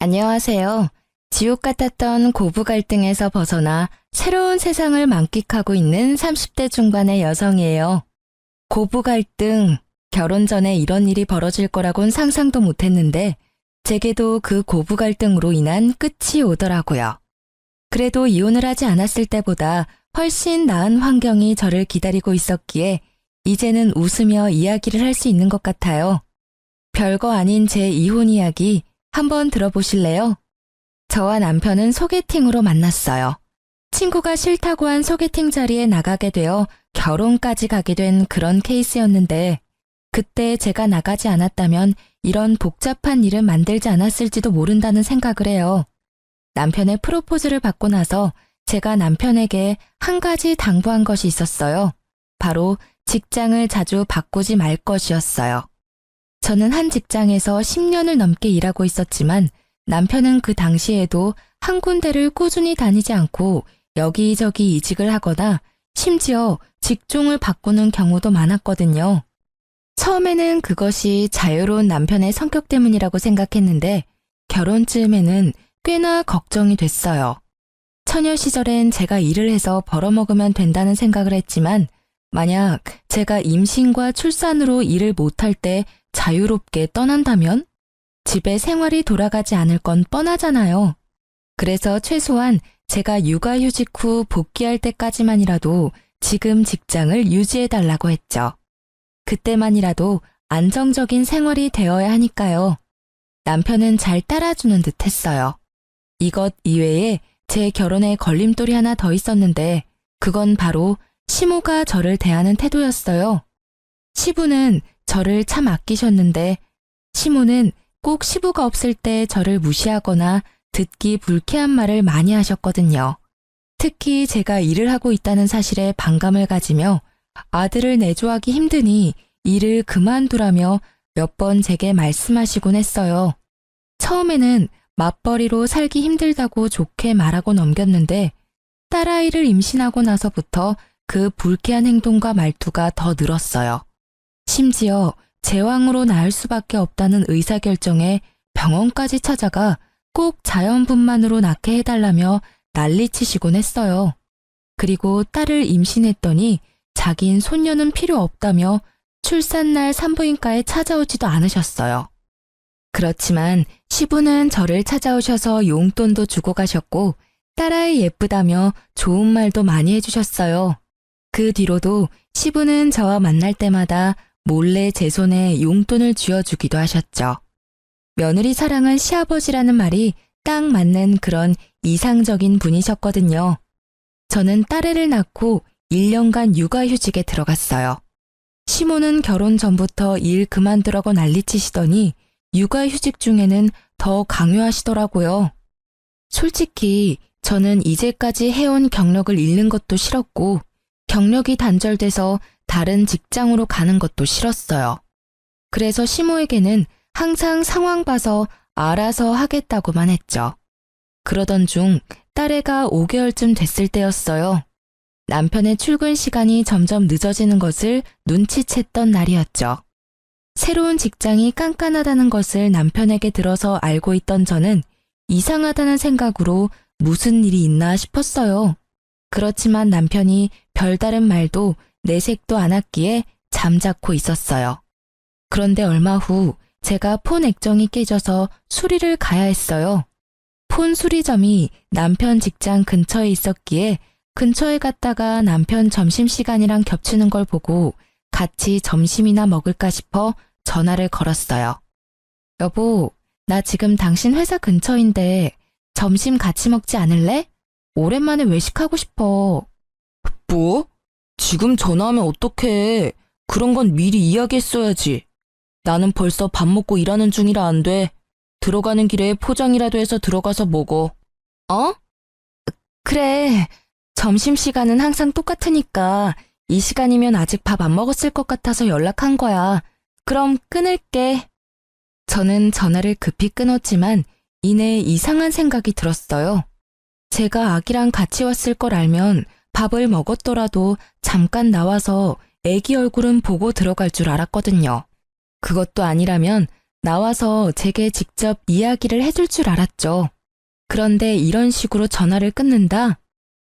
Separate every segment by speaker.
Speaker 1: 안녕하세요. 지옥 같았던 고부 갈등에서 벗어나 새로운 세상을 만끽하고 있는 30대 중반의 여성이에요. 고부 갈등, 결혼 전에 이런 일이 벌어질 거라곤 상상도 못했는데 제게도 그 고부 갈등으로 인한 끝이 오더라고요. 그래도 이혼을 하지 않았을 때보다 훨씬 나은 환경이 저를 기다리고 있었기에 이제는 웃으며 이야기를 할 수 있는 것 같아요. 별거 아닌 제 이혼 이야기 한번 들어보실래요? 저와 남편은 소개팅으로 만났어요. 친구가 싫다고 한 소개팅 자리에 나가게 되어 결혼까지 가게 된 그런 케이스였는데 그때 제가 나가지 않았다면 이런 복잡한 일은 만들지 않았을지도 모른다는 생각을 해요. 남편의 프로포즈를 받고 나서 제가 남편에게 한 가지 당부한 것이 있었어요. 바로 직장을 자주 바꾸지 말 것이었어요. 저는 한 직장에서 10년을 넘게 일하고 있었지만 남편은 그 당시에도 한 군데를 꾸준히 다니지 않고 여기저기 이직을 하거나 심지어 직종을 바꾸는 경우도 많았거든요. 처음에는 그것이 자유로운 남편의 성격 때문이라고 생각했는데 결혼쯤에는 꽤나 걱정이 됐어요. 처녀 시절엔 제가 일을 해서 벌어먹으면 된다는 생각을 했지만 만약 제가 임신과 출산으로 일을 못할 때 자유롭게 떠난다면 집에 생활이 돌아가지 않을 건 뻔하잖아요. 그래서 최소한 제가 육아휴직 후 복귀할 때까지만이라도 지금 직장을 유지해달라고 했죠. 그때만이라도 안정적인 생활이 되어야 하니까요. 남편은 잘 따라주는 듯 했어요. 이것 이외에 제 결혼에 걸림돌이 하나 더 있었는데 그건 바로 시모가 저를 대하는 태도였어요. 시부는 저를 참 아끼셨는데 시모는 꼭 시부가 없을 때 저를 무시하거나 듣기 불쾌한 말을 많이 하셨거든요. 특히 제가 일을 하고 있다는 사실에 반감을 가지며 아들을 내조하기 힘드니 일을 그만두라며 몇 번 제게 말씀하시곤 했어요. 처음에는 맞벌이로 살기 힘들다고 좋게 말하고 넘겼는데 딸아이를 임신하고 나서부터 그 불쾌한 행동과 말투가 더 늘었어요. 심지어 제왕으로 낳을 수밖에 없다는 의사결정에 병원까지 찾아가 꼭 자연분만으로 낳게 해달라며 난리치시곤 했어요. 그리고 딸을 임신했더니 자긴 손녀는 필요 없다며 출산날 산부인과에 찾아오지도 않으셨어요. 그렇지만 시부는 저를 찾아오셔서 용돈도 주고 가셨고 딸아이 예쁘다며 좋은 말도 많이 해주셨어요. 그 뒤로도 시부는 저와 만날 때마다 몰래 제 손에 용돈을 쥐어주기도 하셨죠. 며느리 사랑은 시아버지라는 말이 딱 맞는 그런 이상적인 분이셨거든요. 저는 딸애를 낳고 1년간 육아휴직에 들어갔어요. 시모는 결혼 전부터 일 그만두라고 난리치시더니 육아휴직 중에는 더 강요하시더라고요. 솔직히 저는 이제까지 해온 경력을 잃는 것도 싫었고 경력이 단절돼서 다른 직장으로 가는 것도 싫었어요. 그래서 시모에게는 항상 상황 봐서 알아서 하겠다고만 했죠. 그러던 중 딸애가 5개월쯤 됐을 때였어요. 남편의 출근 시간이 점점 늦어지는 것을 눈치챘던 날이었죠. 새로운 직장이 깐깐하다는 것을 남편에게 들어서 알고 있던 저는 이상하다는 생각으로 무슨 일이 있나 싶었어요. 그렇지만 남편이 별다른 말도 내색도 않았기에 잠자코 있었어요. 그런데 얼마 후 제가 폰 액정이 깨져서 수리를 가야 했어요. 폰 수리점이 남편 직장 근처에 있었기에 근처에 갔다가 남편 점심시간이랑 겹치는 걸 보고 같이 점심이나 먹을까 싶어 전화를 걸었어요. 여보, 나 지금 당신 회사 근처인데 점심 같이 먹지 않을래? 오랜만에 외식하고 싶어. 뭐? 지금 전화하면 어떡해. 그런 건 미리 이야기했어야지. 나는 벌써 밥 먹고 일하는 중이라 안 돼. 들어가는 길에 포장이라도 해서 들어가서 먹어. 어? 그래. 점심시간은 항상 똑같으니까 이 시간이면 아직 밥 안 먹었을 것 같아서 연락한 거야. 그럼 끊을게. 저는 전화를 급히 끊었지만 이내 이상한 생각이 들었어요. 제가 아기랑 같이 왔을 걸 알면 밥을 먹었더라도 잠깐 나와서 애기 얼굴은 보고 들어갈 줄 알았거든요. 그것도 아니라면 나와서 제게 직접 이야기를 해줄 줄 알았죠. 그런데 이런 식으로 전화를 끊는다?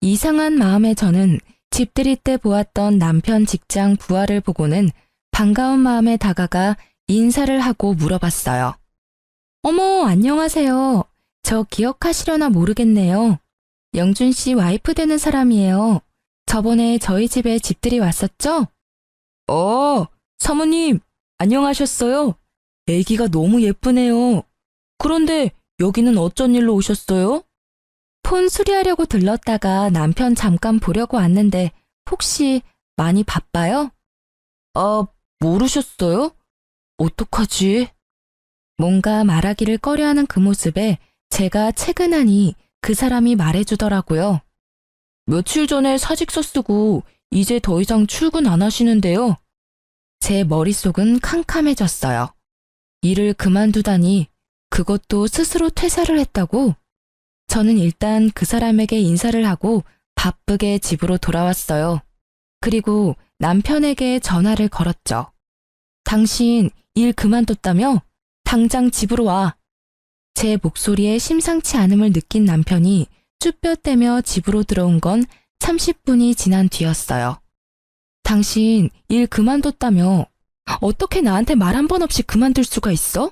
Speaker 1: 이상한 마음에 저는 집들이 때 보았던 남편 직장 부하를 보고는 반가운 마음에 다가가 인사를 하고 물어봤어요. 어머, 안녕하세요. 저 기억하시려나 모르겠네요. 영준 씨 와이프 되는 사람이에요. 저번에 저희 집에 집들이 왔었죠? 사모님, 안녕하셨어요? 애기가 너무 예쁘네요. 그런데 여기는 어쩐 일로 오셨어요? 폰 수리하려고 들렀다가 남편 잠깐 보려고 왔는데 혹시 많이 바빠요? 모르셨어요? 어떡하지? 뭔가 말하기를 꺼려하는 그 모습에 제가 채근하니 그 사람이 말해주더라고요. 며칠 전에 사직서 쓰고 이제 더 이상 출근 안 하시는데요. 제 머릿속은 캄캄해졌어요. 일을 그만두다니 그것도 스스로 퇴사를 했다고? 저는 일단 그 사람에게 인사를 하고 바쁘게 집으로 돌아왔어요. 그리고 남편에게 전화를 걸었죠. 당신 일 그만뒀다며? 당장 집으로 와. 제 목소리에 심상치 않음을 느낀 남편이 쭈뼛대며 집으로 들어온 건 30분이 지난 뒤였어요. 당신 일 그만뒀다며? 어떻게 나한테 말 한 번 없이 그만둘 수가 있어?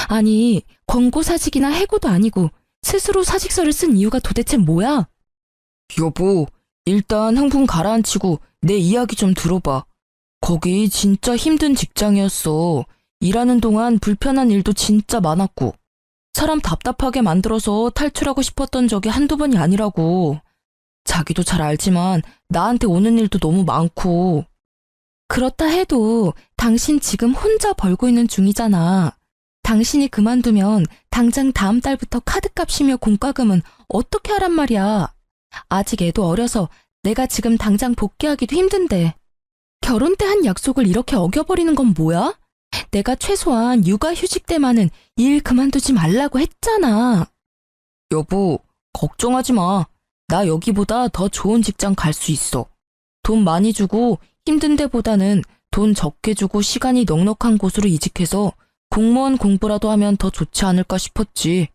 Speaker 1: 아니, 권고사직이나 해고도 아니고 스스로 사직서를 쓴 이유가 도대체 뭐야? 여보, 일단 흥분 가라앉히고 내 이야기 좀 들어봐. 거기 진짜 힘든 직장이었어. 일하는 동안 불편한 일도 진짜 많았고 사람 답답하게 만들어서 탈출하고 싶었던 적이 한두 번이 아니라고. 자기도 잘 알지만 나한테 오는 일도 너무 많고. 그렇다 해도 당신 지금 혼자 벌고 있는 중이잖아. 당신이 그만두면 당장 다음 달부터 카드값이며 공과금은 어떻게 하란 말이야. 아직 애도 어려서 내가 지금 당장 복귀하기도 힘든데. 결혼 때 한 약속을 이렇게 어겨버리는 건 뭐야? 내가 최소한 육아휴직 때만은 일 그만두지 말라고 했잖아. 여보, 걱정하지 마. 나 여기보다 더 좋은 직장 갈 수 있어. 돈 많이 주고 힘든 데보다는 돈 적게 주고 시간이 넉넉한 곳으로 이직해서 공무원 공부라도 하면 더 좋지 않을까 싶었지.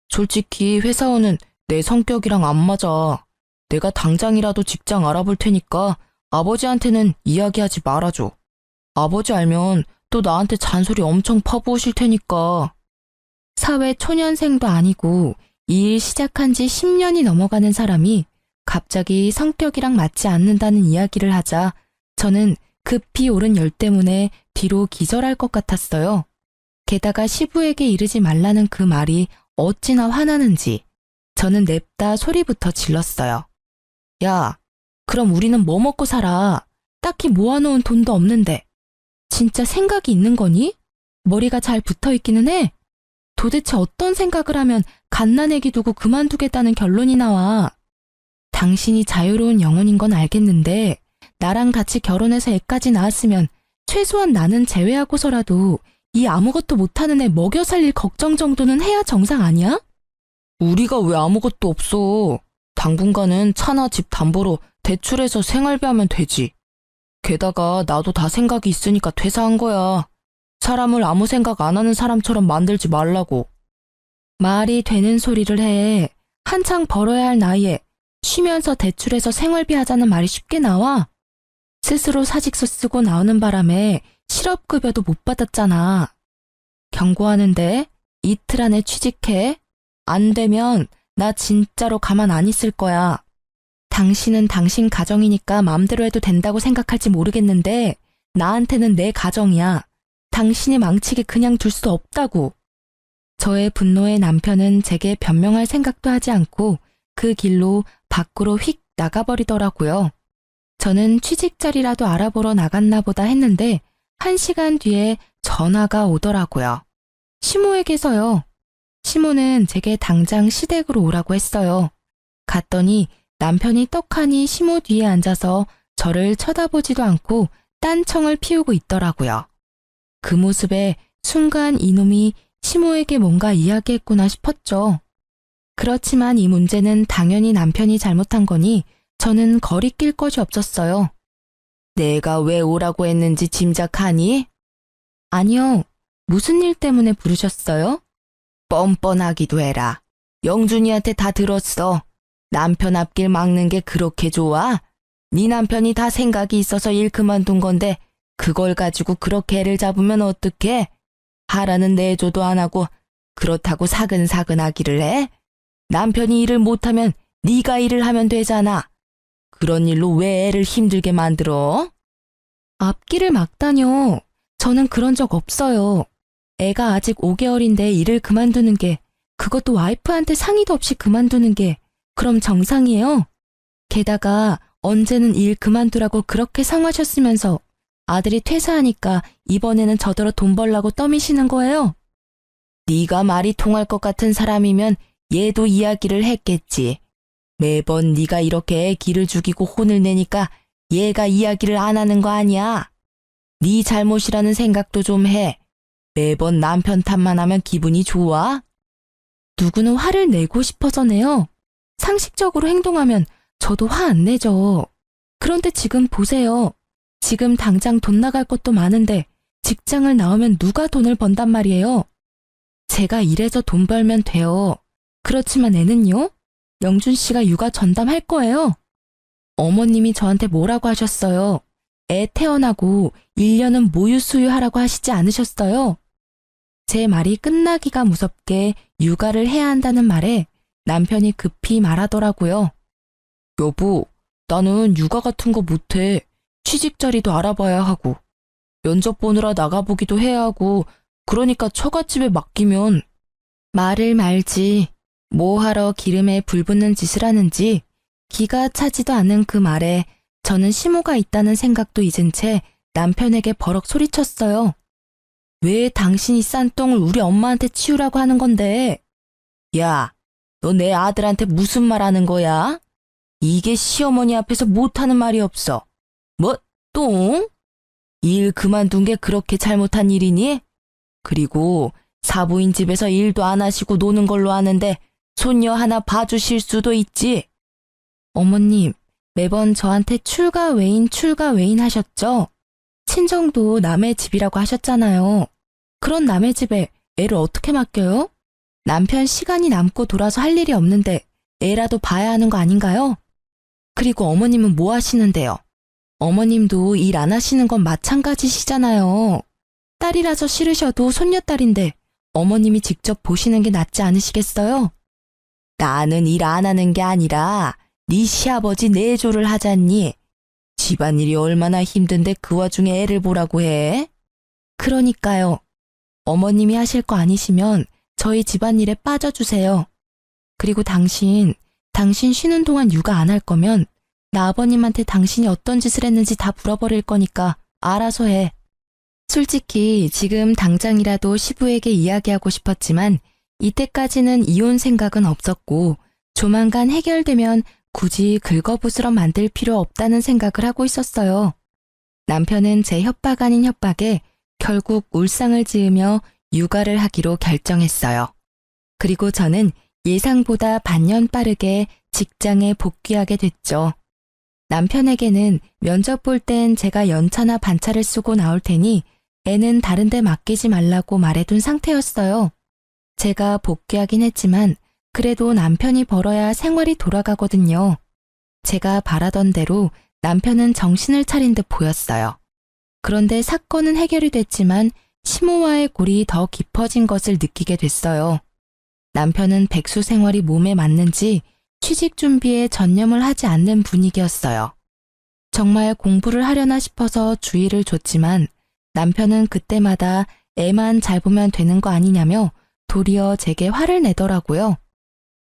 Speaker 1: 솔직히 회사원은 내 성격이랑 안 맞아. 내가 당장이라도 직장 알아볼 테니까 아버지한테는 이야기하지 말아줘. 아버지 알면 또 나한테 잔소리 엄청 퍼부으실 테니까. 사회 초년생도 아니고 이 일 시작한 지 10년이 넘어가는 사람이 갑자기 성격이랑 맞지 않는다는 이야기를 하자 저는 급히 오른 열 때문에 뒤로 기절할 것 같았어요. 게다가 시부에게 이르지 말라는 그 말이 어찌나 화나는지 저는 냅다 소리부터 질렀어요. 야, 그럼 우리는 뭐 먹고 살아? 딱히 모아놓은 돈도 없는데. 진짜 생각이 있는 거니? 머리가 잘 붙어있기는 해. 도대체 어떤 생각을 하면 갓난애기 두고 그만두겠다는 결론이 나와. 당신이 자유로운 영혼인 건 알겠는데 나랑 같이 결혼해서 애까지 낳았으면 최소한 나는 제외하고서라도 이 아무것도 못하는 애 먹여 살릴 걱정 정도는 해야 정상 아니야? 우리가 왜 아무것도 없어. 당분간은 차나 집 담보로 대출해서 생활비 하면 되지. 게다가 나도 다 생각이 있으니까 퇴사한 거야. 사람을 아무 생각 안 하는 사람처럼 만들지 말라고. 말이 되는 소리를 해. 한창 벌어야 할 나이에 쉬면서 대출해서 생활비 하자는 말이 쉽게 나와? 스스로 사직서 쓰고 나오는 바람에 실업급여도 못 받았잖아. 경고하는데 이틀 안에 취직해. 안 되면 나 진짜로 가만 안 있을 거야. 당신은 당신 가정이니까 마음대로 해도 된다고 생각할지 모르겠는데 나한테는 내 가정이야. 당신이 망치게 그냥 둘 수 없다고. 저의 분노에 남편은 제게 변명할 생각도 하지 않고 그 길로 밖으로 휙 나가버리더라고요. 저는 취직 자리라도 알아보러 나갔나 보다 했는데 1시간 뒤에 전화가 오더라고요. 시모에게서요. 시모는 제게 당장 시댁으로 오라고 했어요. 갔더니 남편이 떡하니 시모 뒤에 앉아서 저를 쳐다보지도 않고 딴청을 피우고 있더라고요. 그 모습에 순간 이놈이 시모에게 뭔가 이야기했구나 싶었죠. 그렇지만 이 문제는 당연히 남편이 잘못한 거니 저는 거리낄 것이 없었어요. 내가 왜 오라고 했는지 짐작하니? 아니요. 무슨 일 때문에 부르셨어요? 뻔뻔하기도 해라. 영준이한테 다 들었어. 남편 앞길 막는 게 그렇게 좋아? 네 남편이 다 생각이 있어서 일 그만둔 건데 그걸 가지고 그렇게 애를 잡으면 어떡해? 하라는 내조도 안 하고 그렇다고 사근사근하기를 해? 남편이 일을 못하면 네가 일을 하면 되잖아. 그런 일로 왜 애를 힘들게 만들어? 앞길을 막다뇨. 저는 그런 적 없어요. 애가 아직 5개월인데 일을 그만두는 게, 그것도 와이프한테 상의도 없이 그만두는 게 그럼 정상이에요? 게다가 언제는 일 그만두라고 그렇게 상하셨으면서 아들이 퇴사하니까 이번에는 저더러 돈 벌라고 떠미시는 거예요? 네가 말이 통할 것 같은 사람이면 얘도 이야기를 했겠지. 매번 네가 이렇게 애 기를 죽이고 혼을 내니까 얘가 이야기를 안 하는 거 아니야. 네 잘못이라는 생각도 좀 해. 매번 남편 탓만 하면 기분이 좋아? 누구는 화를 내고 싶어서 내요. 상식적으로 행동하면 저도 화 안 내죠. 그런데 지금 보세요. 지금 당장 돈 나갈 것도 많은데 직장을 나오면 누가 돈을 번단 말이에요. 제가 일해서 돈 벌면 돼요. 그렇지만 애는요? 영준 씨가 육아 전담할 거예요. 어머님이 저한테 뭐라고 하셨어요? 애 태어나고 1년은 모유 수유하라고 하시지 않으셨어요? 제 말이 끝나기가 무섭게 육아를 해야 한다는 말에 남편이 급히 말하더라고요. 여보, 나는 육아 같은 거 못해. 취직 자리도 알아봐야 하고 면접 보느라 나가보기도 해야 하고 그러니까 처갓집에 맡기면. 말을 말지. 뭐하러 기름에 불 붙는 짓을 하는지 기가 차지도 않은 그 말에 저는 심호가 있다는 생각도 잊은 채 남편에게 버럭 소리쳤어요. 왜 당신이 싼 똥을 우리 엄마한테 치우라고 하는 건데? 야, 너 내 아들한테 무슨 말 하는 거야? 이게 시어머니 앞에서 못하는 말이 없어. 뭐, 똥? 일 그만둔 게 그렇게 잘못한 일이니? 그리고 사부인 집에서 일도 안 하시고 노는 걸로 아는데 손녀 하나 봐주실 수도 있지. 어머님, 매번 저한테 출가 외인 하셨죠? 친정도 남의 집이라고 하셨잖아요. 그런 남의 집에 애를 어떻게 맡겨요? 남편 시간이 남고 돌아서 할 일이 없는데 애라도 봐야 하는 거 아닌가요? 그리고 어머님은 뭐 하시는데요? 어머님도 일 안 하시는 건 마찬가지시잖아요. 딸이라서 싫으셔도 손녀딸인데 어머님이 직접 보시는 게 낫지 않으시겠어요? 나는 일 안 하는 게 아니라 네 시아버지 내조를 하잖니. 집안일이 얼마나 힘든데 그 와중에 애를 보라고 해? 그러니까요. 어머님이 하실 거 아니시면 저희 집안일에 빠져주세요. 그리고 당신 쉬는 동안 육아 안 할 거면 나 아버님한테 당신이 어떤 짓을 했는지 다 물어버릴 거니까 알아서 해. 솔직히 지금 당장이라도 시부에게 이야기하고 싶었지만 이때까지는 이혼 생각은 없었고 조만간 해결되면 굳이 긁어부스럼 만들 필요 없다는 생각을 하고 있었어요. 남편은 제 협박 아닌 협박에 결국 울상을 지으며 육아를 하기로 결정했어요. 그리고 저는 예상보다 반년 빠르게 직장에 복귀하게 됐죠. 남편에게는 면접 볼 땐 제가 연차나 반차를 쓰고 나올 테니 애는 다른 데 맡기지 말라고 말해둔 상태였어요. 제가 복귀하긴 했지만 그래도 남편이 벌어야 생활이 돌아가거든요. 제가 바라던 대로 남편은 정신을 차린 듯 보였어요. 그런데 사건은 해결이 됐지만 심호와의 골이 더 깊어진 것을 느끼게 됐어요. 남편은 백수 생활이 몸에 맞는지 취직 준비에 전념을 하지 않는 분위기였어요. 정말 공부를 하려나 싶어서 주의를 줬지만 남편은 그때마다 애만 잘 보면 되는 거 아니냐며 도리어 제게 화를 내더라고요.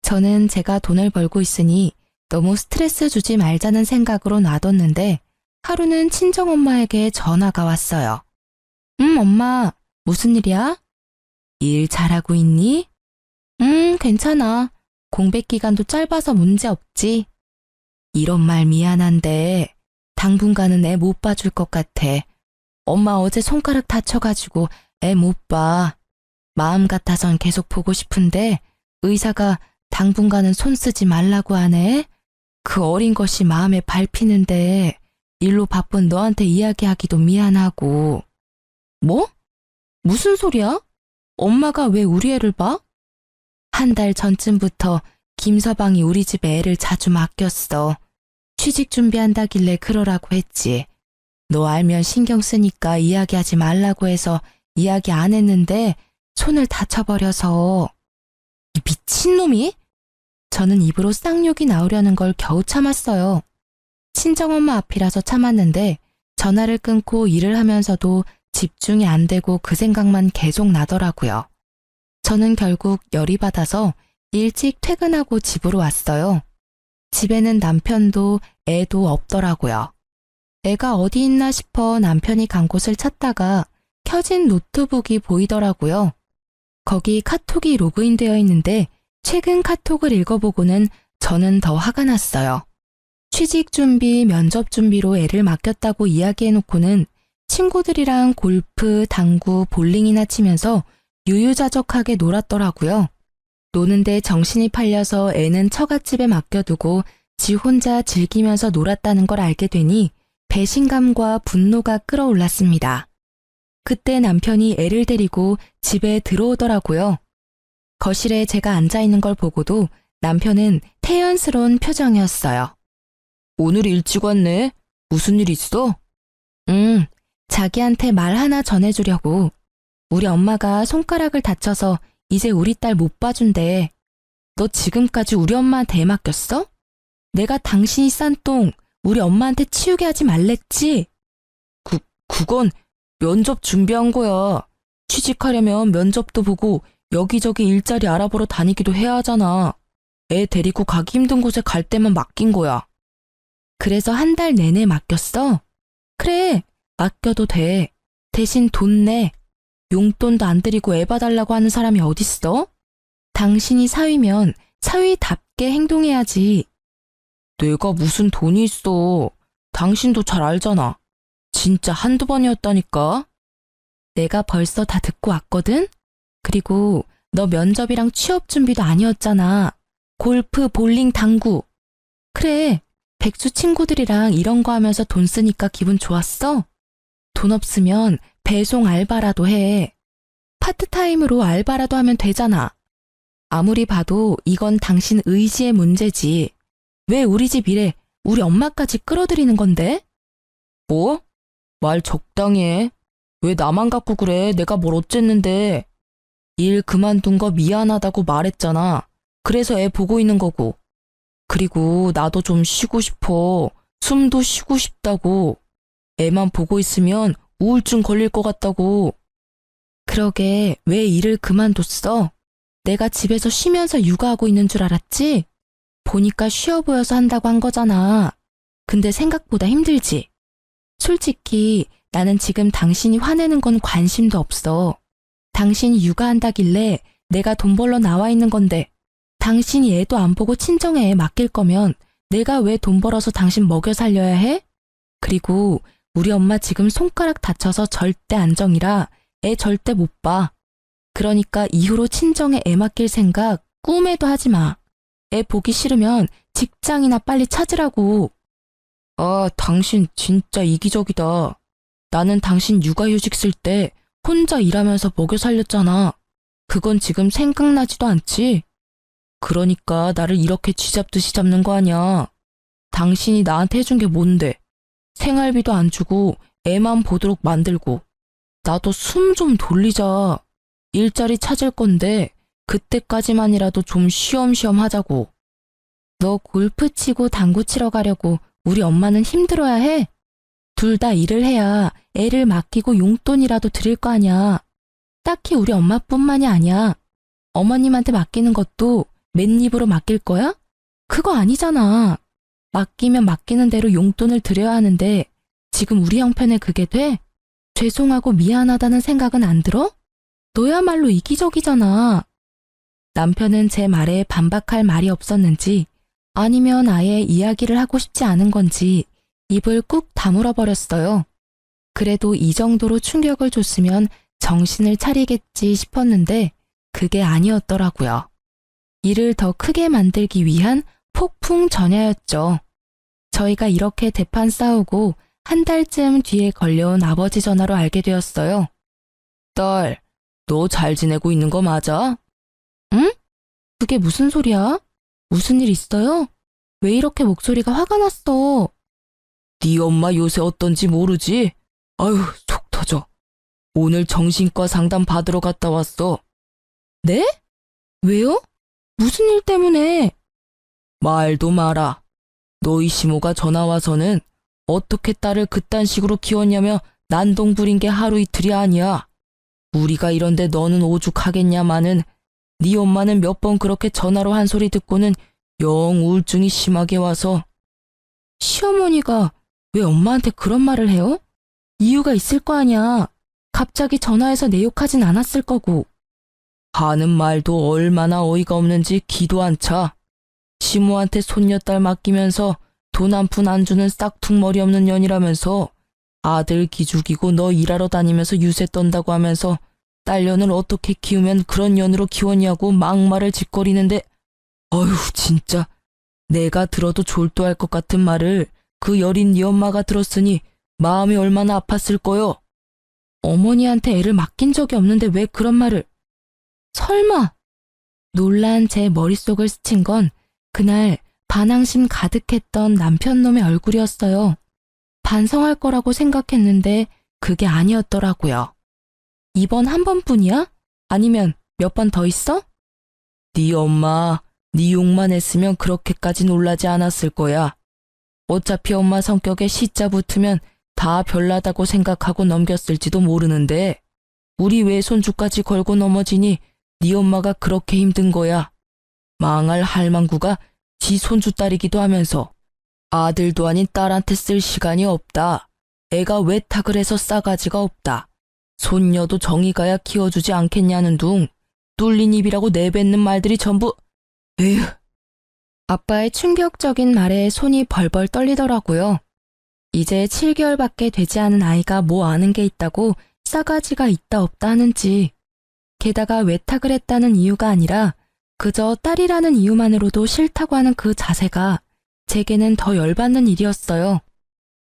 Speaker 1: 저는 제가 돈을 벌고 있으니 너무 스트레스 주지 말자는 생각으로 놔뒀는데 하루는 친정엄마에게 전화가 왔어요. 엄마, 무슨 일이야? 일 잘하고 있니? 괜찮아. 공백 기간도 짧아서 문제 없지. 이런 말 미안한데 당분간은 애 못 봐줄 것 같아. 엄마 어제 손가락 다쳐가지고 애 못 봐. 마음 같아선 계속 보고 싶은데 의사가 당분간은 손 쓰지 말라고 하네. 그 어린 것이 마음에 밟히는데 일로 바쁜 너한테 이야기하기도 미안하고. 뭐? 무슨 소리야? 엄마가 왜 우리 애를 봐? 한 달 전쯤부터 김서방이 우리 집에 애를 자주 맡겼어. 취직 준비한다길래 그러라고 했지. 너 알면 신경 쓰니까 이야기하지 말라고 해서 이야기 안 했는데 손을 다쳐버려서. 이 미친놈이? 저는 입으로 쌍욕이 나오려는 걸 겨우 참았어요. 친정엄마 앞이라서 참았는데 전화를 끊고 일을 하면서도 집중이 안 되고 그 생각만 계속 나더라고요. 저는 결국 열이 받아서 일찍 퇴근하고 집으로 왔어요. 집에는 남편도 애도 없더라고요. 애가 어디 있나 싶어 남편이 간 곳을 찾다가 켜진 노트북이 보이더라고요. 거기 카톡이 로그인되어 있는데 최근 카톡을 읽어보고는 저는 더 화가 났어요. 취직 준비, 면접 준비로 애를 맡겼다고 이야기해놓고는 친구들이랑 골프, 당구, 볼링이나 치면서 유유자적하게 놀았더라고요. 노는데 정신이 팔려서 애는 처갓집에 맡겨두고 지 혼자 즐기면서 놀았다는 걸 알게 되니 배신감과 분노가 끌어올랐습니다. 그때 남편이 애를 데리고 집에 들어오더라고요. 거실에 제가 앉아있는 걸 보고도 남편은 태연스러운 표정이었어요. 오늘 일찍 왔네? 무슨 일 있어? 자기한테 말 하나 전해주려고. 우리 엄마가 손가락을 다쳐서 이제 우리 딸 못 봐준대. 너 지금까지 우리 엄마한테 애 맡겼어? 내가 당신이 싼 똥 우리 엄마한테 치우게 하지 말랬지? 그건 면접 준비한 거야. 취직하려면 면접도 보고 여기저기 일자리 알아보러 다니기도 해야 하잖아. 애 데리고 가기 힘든 곳에 갈 때만 맡긴 거야. 그래서 한 달 내내 맡겼어? 그래, 맡겨도 돼. 대신 돈 내. 용돈도 안 드리고 애 봐달라고 하는 사람이 어딨어? 당신이 사위면 사위답게 행동해야지. 내가 무슨 돈이 있어. 당신도 잘 알잖아. 진짜 한두 번이었다니까. 내가 벌써 다 듣고 왔거든? 그리고 너 면접이랑 취업 준비도 아니었잖아. 골프, 볼링, 당구. 그래, 백수 친구들이랑 이런 거 하면서 돈 쓰니까 기분 좋았어? 돈 없으면 배송 알바라도 해. 파트타임으로 알바라도 하면 되잖아. 아무리 봐도 이건 당신 의지의 문제지. 왜 우리 집 일에 우리 엄마까지 끌어들이는 건데? 뭐? 말 적당히 해. 왜 나만 갖고 그래? 내가 뭘 어쨌는데. 일 그만둔 거 미안하다고 말했잖아. 그래서 애 보고 있는 거고. 그리고 나도 좀 쉬고 싶어. 숨도 쉬고 싶다고. 애만 보고 있으면 우울증 걸릴 것 같다고. 그러게 왜 일을 그만뒀어? 내가 집에서 쉬면서 육아하고 있는 줄 알았지? 보니까 쉬어 보여서 한다고 한 거잖아. 근데 생각보다 힘들지? 솔직히 나는 지금 당신이 화내는 건 관심도 없어. 당신이 육아한다길래 내가 돈 벌러 나와 있는 건데 당신이 애도 안 보고 친정에 애 맡길 거면 내가 왜 돈 벌어서 당신 먹여 살려야 해? 그리고 우리 엄마 지금 손가락 다쳐서 절대 안정이라 애 절대 못 봐. 그러니까 이후로 친정에 애 맡길 생각 꿈에도 하지 마. 애 보기 싫으면 직장이나 빨리 찾으라고. 아, 당신 진짜 이기적이다. 나는 당신 육아휴직 쓸 때 혼자 일하면서 먹여 살렸잖아. 그건 지금 생각나지도 않지? 그러니까 나를 이렇게 쥐잡듯이 잡는 거 아니야. 당신이 나한테 해준 게 뭔데? 생활비도 안 주고 애만 보도록 만들고. 나도 숨 좀 돌리자. 일자리 찾을 건데 그때까지만이라도 좀 쉬엄쉬엄 하자고. 너 골프 치고 당구 치러 가려고 우리 엄마는 힘들어야 해? 둘 다 일을 해야 애를 맡기고 용돈이라도 드릴 거 아니야. 딱히 우리 엄마뿐만이 아니야. 어머님한테 맡기는 것도 맨입으로 맡길 거야? 그거 아니잖아. 맡기면 맡기는 대로 용돈을 드려야 하는데 지금 우리 형편에 그게 돼? 죄송하고 미안하다는 생각은 안 들어? 너야말로 이기적이잖아. 남편은 제 말에 반박할 말이 없었는지 아니면 아예 이야기를 하고 싶지 않은 건지 입을 꾹 다물어 버렸어요. 그래도 이 정도로 충격을 줬으면 정신을 차리겠지 싶었는데 그게 아니었더라고요. 일을 더 크게 만들기 위한 폭풍 전야였죠. 저희가 이렇게 대판 싸우고 한 달쯤 뒤에 걸려온 아버지 전화로 알게 되었어요. 딸, 너 잘 지내고 있는 거 맞아? 응? 그게 무슨 소리야? 무슨 일 있어요? 왜 이렇게 목소리가 화가 났어? 네 엄마 요새 어떤지 모르지? 아유, 속 터져. 오늘 정신과 상담 받으러 갔다 왔어. 네? 왜요? 무슨 일 때문에? 말도 마라. 너희 시모가 전화 와서는 어떻게 딸을 그딴 식으로 키웠냐며 난동 부린 게 하루 이틀이 아니야. 우리가 이런데 너는 오죽하겠냐마는 네 엄마는 몇 번 그렇게 전화로 한 소리 듣고는 영 우울증이 심하게 와서. 시어머니가 왜 엄마한테 그런 말을 해요? 이유가 있을 거 아니야. 갑자기 전화해서 내 욕하진 않았을 거고. 하는 말도 얼마나 어이가 없는지 기도 안 차. 시모한테 손녀딸 맡기면서 돈 한 푼 안 주는 싹퉁머리 없는 년이라면서 아들 기죽이고 너 일하러 다니면서 유세 떤다고 하면서 딸년을 어떻게 키우면 그런 년으로 키웠냐고 막말을 짓거리는데, 어휴 진짜 내가 들어도 졸도할 것 같은 말을 그 여린 네 엄마가 들었으니 마음이 얼마나 아팠을 거요. 어머니한테 애를 맡긴 적이 없는데 왜 그런 말을. 설마. 놀란 제 머릿속을 스친 건 그날 반항심 가득했던 남편놈의 얼굴이었어요. 반성할 거라고 생각했는데 그게 아니었더라고요. 이번 한 번뿐이야? 아니면 몇 번 더 있어? 네 엄마, 네 욕만 했으면 그렇게까지 놀라지 않았을 거야. 어차피 엄마 성격에 시자 붙으면 다 별나다고 생각하고 넘겼을지도 모르는데 우리 외손주까지 걸고 넘어지니 네 엄마가 그렇게 힘든 거야. 망할 할망구가 지 손주 딸이기도 하면서 아들도 아닌 딸한테 쓸 시간이 없다. 애가 외탁을 해서 싸가지가 없다. 손녀도 정이 가야 키워주지 않겠냐는 둥 뚫린 입이라고 내뱉는 말들이 전부. 에휴. 아빠의 충격적인 말에 손이 벌벌 떨리더라고요. 이제 7개월밖에 되지 않은 아이가 뭐 아는 게 있다고 싸가지가 있다 없다 하는지. 게다가 외탁을 했다는 이유가 아니라 그저 딸이라는 이유만으로도 싫다고 하는 그 자세가 제게는 더 열받는 일이었어요.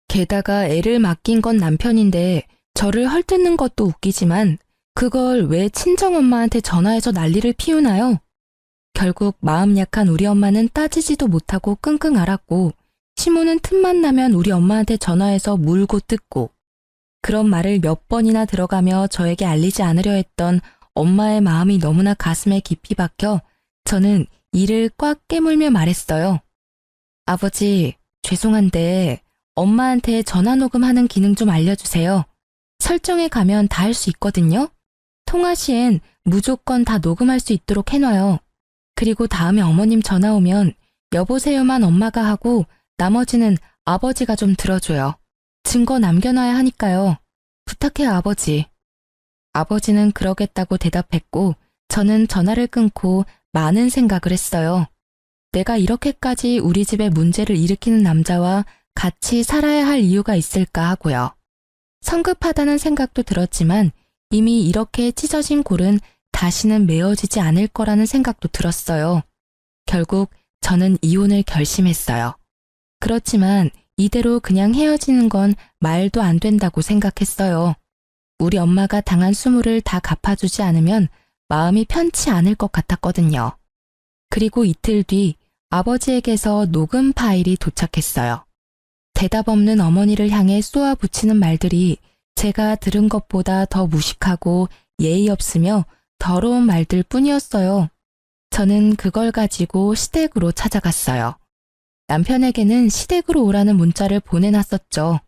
Speaker 1: 게다가 애를 맡긴 건 남편인데 저를 헐뜯는 것도 웃기지만 그걸 왜 친정엄마한테 전화해서 난리를 피우나요? 결국 마음 약한 우리 엄마는 따지지도 못하고 끙끙 앓았고 시모는 틈만 나면 우리 엄마한테 전화해서 물고 뜯고 그런 말을 몇 번이나 들어가며 저에게 알리지 않으려 했던 엄마의 마음이 너무나 가슴에 깊이 박혀 저는 이를 꽉 깨물며 말했어요. 아버지, 죄송한데 엄마한테 전화 녹음하는 기능 좀 알려주세요. 설정에 가면 다 할 수 있거든요. 통화 시엔 무조건 다 녹음할 수 있도록 해놔요. 그리고 다음에 어머님 전화 오면 여보세요만 엄마가 하고 나머지는 아버지가 좀 들어줘요. 증거 남겨놔야 하니까요. 부탁해요, 아버지. 아버지는 그러겠다고 대답했고 저는 전화를 끊고 많은 생각을 했어요. 내가 이렇게까지 우리 집에 문제를 일으키는 남자와 같이 살아야 할 이유가 있을까 하고요. 성급하다는 생각도 들었지만 이미 이렇게 찢어진 골은 다시는 메어지지 않을 거라는 생각도 들었어요. 결국 저는 이혼을 결심했어요. 그렇지만 이대로 그냥 헤어지는 건 말도 안 된다고 생각했어요. 우리 엄마가 당한 수모를 다 갚아주지 않으면 마음이 편치 않을 것 같았거든요. 그리고 이틀 뒤 아버지에게서 녹음 파일이 도착했어요. 대답 없는 어머니를 향해 쏘아 붙이는 말들이 제가 들은 것보다 더 무식하고 예의 없으며 더러운 말들 뿐이었어요. 저는 그걸 가지고 시댁으로 찾아갔어요. 남편에게는 시댁으로 오라는 문자를 보내놨었죠.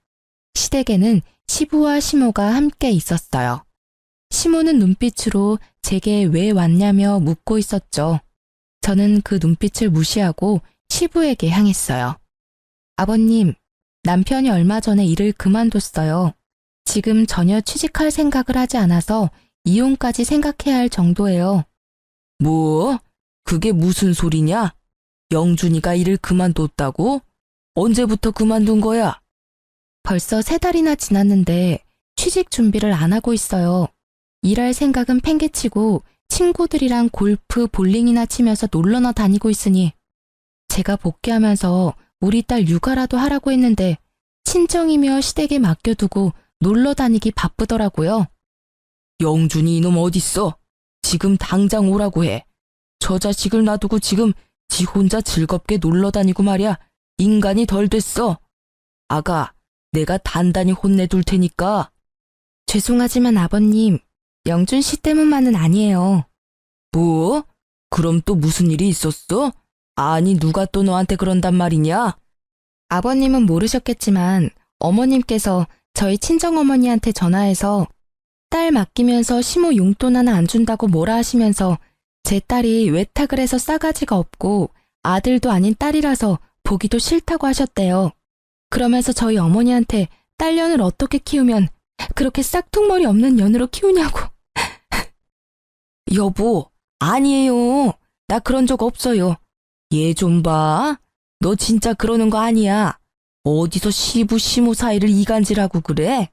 Speaker 1: 시댁에는 시부와 시모가 함께 있었어요. 시모는 눈빛으로 제게 왜 왔냐며 묻고 있었죠. 저는 그 눈빛을 무시하고 시부에게 향했어요. 아버님, 남편이 얼마 전에 일을 그만뒀어요. 지금 전혀 취직할 생각을 하지 않아서 이혼까지 생각해야 할 정도예요. 뭐? 그게 무슨 소리냐? 영준이가 일을 그만뒀다고? 언제부터 그만둔 거야? 벌써 3달이나 지났는데 취직 준비를 안 하고 있어요. 일할 생각은 팽개치고 친구들이랑 골프, 볼링이나 치면서 놀러나 다니고 있으니 제가 복귀하면서 우리 딸 육아라도 하라고 했는데 친정이며 시댁에 맡겨두고 놀러 다니기 바쁘더라고요. 영준이 이놈 어딨어? 지금 당장 오라고 해. 저 자식을 놔두고 지금 지 혼자 즐겁게 놀러 다니고 말이야. 인간이 덜 됐어. 아가, 내가 단단히 혼내둘 테니까. 죄송하지만 아버님, 영준 씨 때문만은 아니에요. 뭐? 그럼 또 무슨 일이 있었어? 아니, 누가 또 너한테 그런단 말이냐? 아버님은 모르셨겠지만 어머님께서 저희 친정어머니한테 전화해서 딸 맡기면서 시모 용돈 하나 안 준다고 뭐라 하시면서 제 딸이 외탁을 해서 싸가지가 없고 아들도 아닌 딸이라서 보기도 싫다고 하셨대요. 그러면서 저희 어머니한테 딸년을 어떻게 키우면 그렇게 싹퉁머리 없는 년으로 키우냐고. 여보, 아니에요. 나 그런 적 없어요. 얘 좀 봐. 너 진짜 그러는 거 아니야. 어디서 시부 시모 사이를 이간질하고 그래?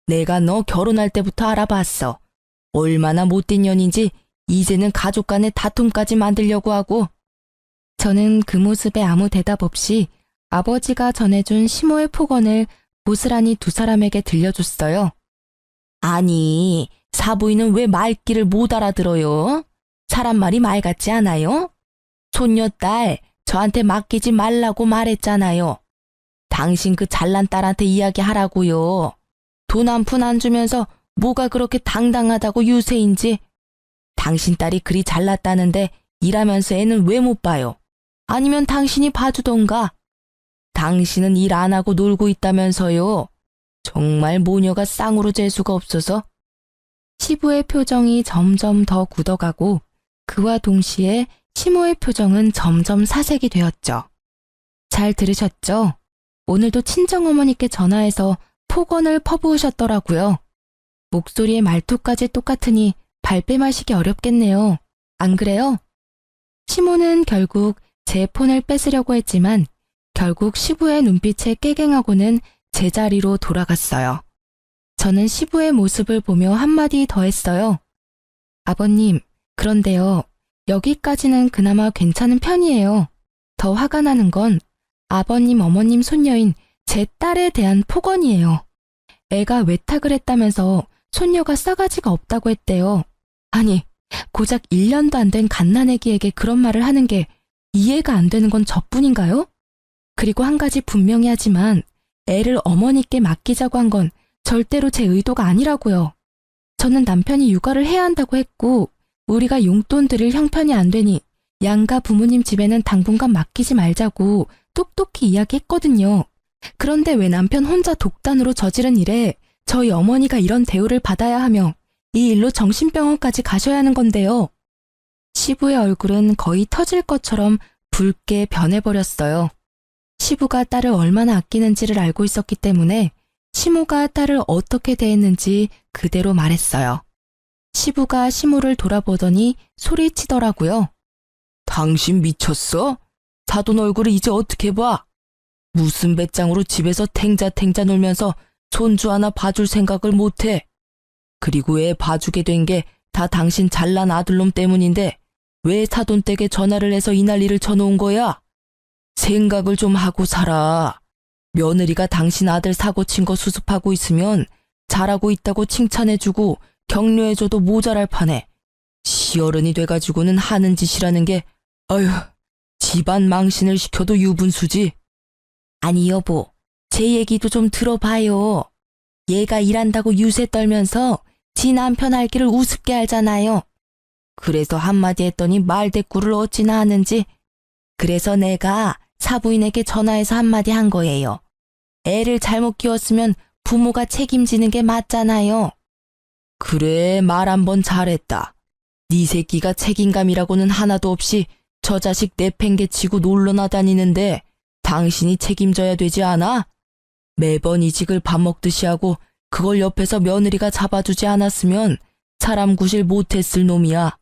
Speaker 1: 내가 너 결혼할 때부터 알아봤어. 얼마나 못된 년인지 이제는 가족 간의 다툼까지 만들려고 하고. 저는 그 모습에 아무 대답 없이 아버지가 전해준 시모의 폭언을 고스란히 두 사람에게 들려줬어요. 아니, 사부인은 왜 말귀를 못 알아들어요? 사람 말이 말 같지 않아요? 손녀딸, 저한테 맡기지 말라고 말했잖아요. 당신 그 잘난 딸한테 이야기하라고요. 돈 한 푼 안 주면서 뭐가 그렇게 당당하다고 유세인지. 당신 딸이 그리 잘났다는데 일하면서 애는 왜 못 봐요? 아니면 당신이 봐주던가. 당신은 일 안 하고 놀고 있다면서요. 정말 모녀가 쌍으로 잴 수가 없어서. 시부의 표정이 점점 더 굳어가고 그와 동시에 시모의 표정은 점점 사색이 되었죠. 잘 들으셨죠? 오늘도 친정어머니께 전화해서 폭언을 퍼부으셨더라고요. 목소리의 말투까지 똑같으니 발뺌하시기 어렵겠네요. 안 그래요? 시모는 결국 제 폰을 뺏으려고 했지만 결국 시부의 눈빛에 깨갱하고는 제자리로 돌아갔어요. 저는 시부의 모습을 보며 한마디 더 했어요. 아버님, 그런데요. 여기까지는 그나마 괜찮은 편이에요. 더 화가 나는 건 아버님, 어머님 손녀인 제 딸에 대한 폭언이에요. 애가 외탁을 했다면서 손녀가 싸가지가 없다고 했대요. 아니, 고작 1년도 안 된 갓난애기에게 그런 말을 하는 게 이해가 안 되는 건 저뿐인가요? 그리고 한 가지 분명히 하지만 애를 어머니께 맡기자고 한 건 절대로 제 의도가 아니라고요. 저는 남편이 육아를 해야 한다고 했고 우리가 용돈 드릴 형편이 안 되니 양가 부모님 집에는 당분간 맡기지 말자고 똑똑히 이야기했거든요. 그런데 왜 남편 혼자 독단으로 저지른 일에 저희 어머니가 이런 대우를 받아야 하며 이 일로 정신병원까지 가셔야 하는 건데요. 시부의 얼굴은 거의 터질 것처럼 붉게 변해버렸어요. 시부가 딸을 얼마나 아끼는지를 알고 있었기 때문에 시모가 딸을 어떻게 대했는지 그대로 말했어요. 시부가 시모를 돌아보더니 소리치더라고요. 당신 미쳤어? 사돈 얼굴을 이제 어떻게 봐? 무슨 배짱으로 집에서 탱자탱자 놀면서 손주 하나 봐줄 생각을 못해. 그리고 애 봐주게 된 게 다 당신 잘난 아들놈 때문인데 왜 사돈 댁에 전화를 해서 이 난리를 쳐놓은 거야? 생각을 좀 하고 살아. 며느리가 당신 아들 사고 친 거 수습하고 있으면 잘하고 있다고 칭찬해주고 격려해줘도 모자랄 판에 시어른이 돼가지고는 하는 짓이라는 게 아휴, 집안 망신을 시켜도 유분수지. 아니 여보, 제 얘기도 좀 들어봐요. 얘가 일한다고 유세 떨면서 지 남편 알기를 우습게 알잖아요. 그래서 한마디 했더니 말대꾸를 어찌나 하는지. 그래서 내가 사부인에게 전화해서 한마디 한 거예요. 애를 잘못 키웠으면 부모가 책임지는 게 맞잖아요. 그래, 말 한 번 잘했다. 네 새끼가 책임감이라고는 하나도 없이 저 자식 내팽개치고 놀러나 다니는데 당신이 책임져야 되지 않아? 매번 이직을 밥 먹듯이 하고 그걸 옆에서 며느리가 잡아주지 않았으면 사람 구실 못했을 놈이야.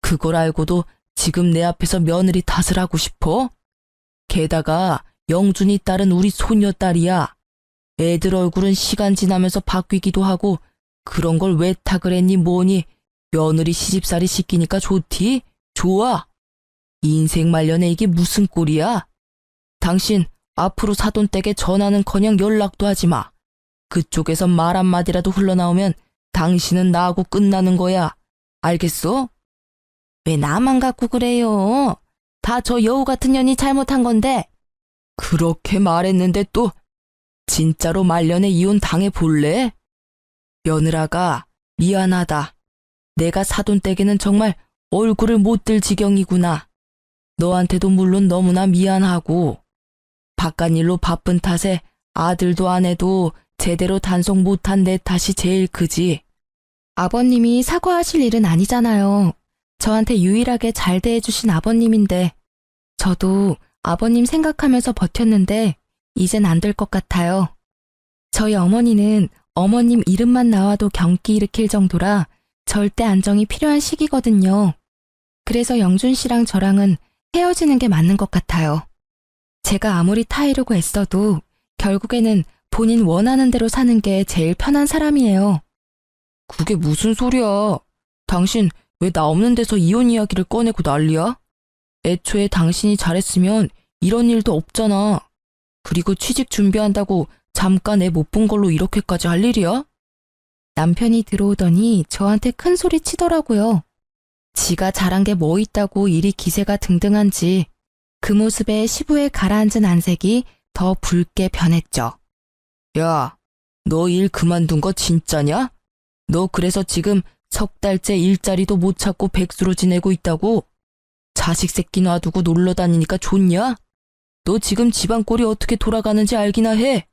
Speaker 1: 그걸 알고도 지금 내 앞에서 며느리 탓을 하고 싶어? 게다가 영준이 딸은 우리 손녀딸이야. 애들 얼굴은 시간 지나면서 바뀌기도 하고 그런 걸 왜 탁을 했니 뭐니. 며느리 시집살이 시키니까 좋디? 좋아. 인생 말년에 이게 무슨 꼴이야? 당신 앞으로 사돈 댁에 전화는커녕 연락도 하지 마. 그쪽에서 말 한마디라도 흘러나오면 당신은 나하고 끝나는 거야. 알겠어? 왜 나만 갖고 그래요? 다 저 여우 같은 년이 잘못한 건데. 그렇게 말했는데 또 진짜로 말년에 이혼 당해볼래? 며느라가 미안하다. 내가 사돈댁에는 정말 얼굴을 못 들 지경이구나. 너한테도 물론 너무나 미안하고 바깥일로 바쁜 탓에 아들도 아내도 제대로 단속 못한 내 탓이 제일 크지. 아버님이 사과하실 일은 아니잖아요. 저한테 유일하게 잘 대해주신 아버님인데 저도 아버님 생각하면서 버텼는데 이젠 안 될 것 같아요. 저희 어머니는 어머님 이름만 나와도 경기 일으킬 정도라 절대 안정이 필요한 시기거든요. 그래서 영준 씨랑 저랑은 헤어지는 게 맞는 것 같아요. 제가 아무리 타이르고 애써도 결국에는 본인 원하는 대로 사는 게 제일 편한 사람이에요. 그게 무슨 소리야? 당신 왜 나 없는 데서 이혼 이야기를 꺼내고 난리야? 애초에 당신이 잘했으면 이런 일도 없잖아. 그리고 취직 준비한다고 잠깐 애 못 본 걸로 이렇게까지 할 일이야? 남편이 들어오더니 저한테 큰 소리 치더라고요. 지가 잘한 게 뭐 있다고 일이 기세가 등등한지 그 모습에 시부에 가라앉은 안색이 더 붉게 변했죠. 야, 너 일 그만둔 거 진짜냐? 너 그래서 지금 석 달째 일자리도 못 찾고 백수로 지내고 있다고? 자식 새끼 놔두고 놀러 다니니까 좋냐? 너 지금 집안 꼴이 어떻게 돌아가는지 알기나 해?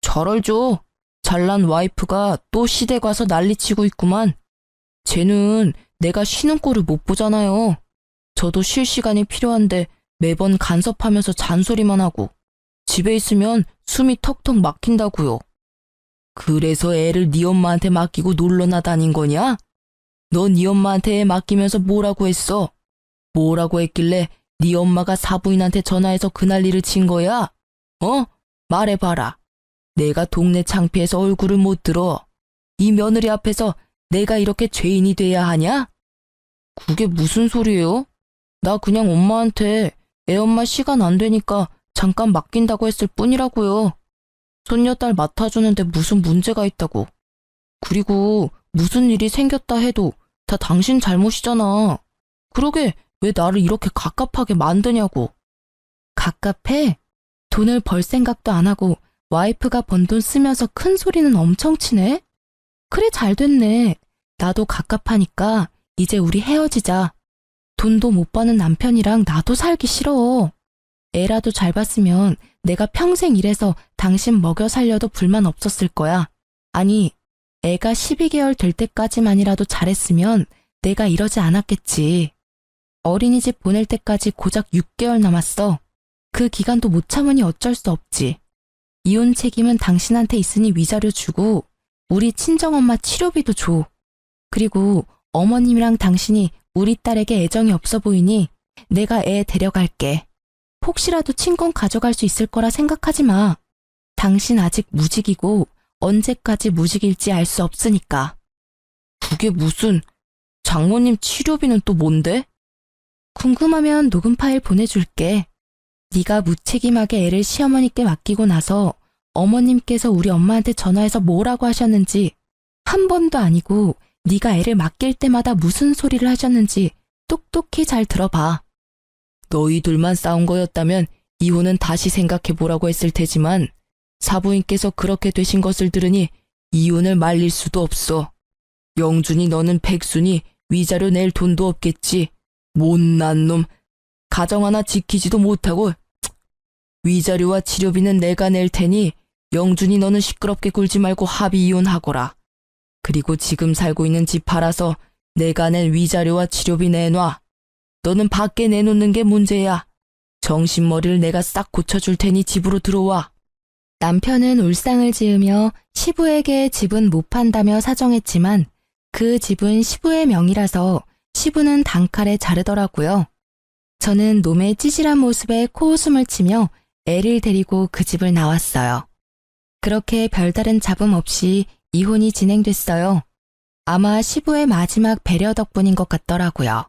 Speaker 1: 잘 알죠. 잘난 와이프가 또 시댁 와서 난리치고 있구만. 쟤는 내가 쉬는 꼴을 못 보잖아요. 저도 쉴 시간이 필요한데 매번 간섭하면서 잔소리만 하고 집에 있으면 숨이 턱턱 막힌다고요. 그래서 애를 네 엄마한테 맡기고 놀러나 다닌 거냐? 너 네 엄마한테 애 맡기면서 뭐라고 했어? 뭐라고 했길래 네 엄마가 사부인한테 전화해서 그 난리를 친 거야? 어? 말해봐라. 내가 동네 창피해서 얼굴을 못 들어. 이 며느리 앞에서 내가 이렇게 죄인이 돼야 하냐? 그게 무슨 소리예요? 나 그냥 엄마한테 애엄마 시간 안 되니까 잠깐 맡긴다고 했을 뿐이라고요. 손녀딸 맡아주는데 무슨 문제가 있다고. 그리고 무슨 일이 생겼다 해도 다 당신 잘못이잖아. 그러게 왜 나를 이렇게 갑갑하게 만드냐고. 갑갑해? 돈을 벌 생각도 안 하고 와이프가 번 돈 쓰면서 큰 소리는 엄청 치네? 그래 잘 됐네. 나도 갑갑하니까 이제 우리 헤어지자. 돈도 못 버는 남편이랑 나도 살기 싫어. 애라도 잘 봤으면 내가 평생 일해서 당신 먹여 살려도 불만 없었을 거야. 아니, 애가 12개월 될 때까지만이라도 잘했으면 내가 이러지 않았겠지. 어린이집 보낼 때까지 고작 6개월 남았어. 그 기간도 못 참으니 어쩔 수 없지. 이혼 책임은 당신한테 있으니 위자료 주고 우리 친정엄마 치료비도 줘. 그리고 어머님이랑 당신이 우리 딸에게 애정이 없어 보이니 내가 애 데려갈게. 혹시라도 친권 가져갈 수 있을 거라 생각하지 마. 당신 아직 무직이고 언제까지 무직일지 알 수 없으니까. 그게 무슨... 장모님 치료비는 또 뭔데? 궁금하면 녹음 파일 보내줄게. 네가 무책임하게 애를 시어머니께 맡기고 나서 어머님께서 우리 엄마한테 전화해서 뭐라고 하셨는지 한 번도 아니고 네가 애를 맡길 때마다 무슨 소리를 하셨는지 똑똑히 잘 들어봐. 너희들만 싸운 거였다면 이혼은 다시 생각해보라고 했을 테지만 사부인께서 그렇게 되신 것을 들으니 이혼을 말릴 수도 없어. 영준이 너는 백순이 위자료 낼 돈도 없겠지. 못난 놈. 가정 하나 지키지도 못하고. 위자료와 치료비는 내가 낼 테니 영준이 너는 시끄럽게 굴지 말고 합의 이혼하거라. 그리고 지금 살고 있는 집 팔아서 내가 낸 위자료와 치료비 내놔. 너는 밖에 내놓는 게 문제야. 정신머리를 내가 싹 고쳐줄 테니 집으로 들어와. 남편은 울상을 지으며 시부에게 집은 못 판다며 사정했지만 그 집은 시부의 명의라서 시부는 단칼에 자르더라고요. 저는 놈의 찌질한 모습에 코웃음을 치며 애를 데리고 그 집을 나왔어요. 그렇게 별다른 잡음 없이 이혼이 진행됐어요. 아마 시부의 마지막 배려 덕분인 것 같더라고요.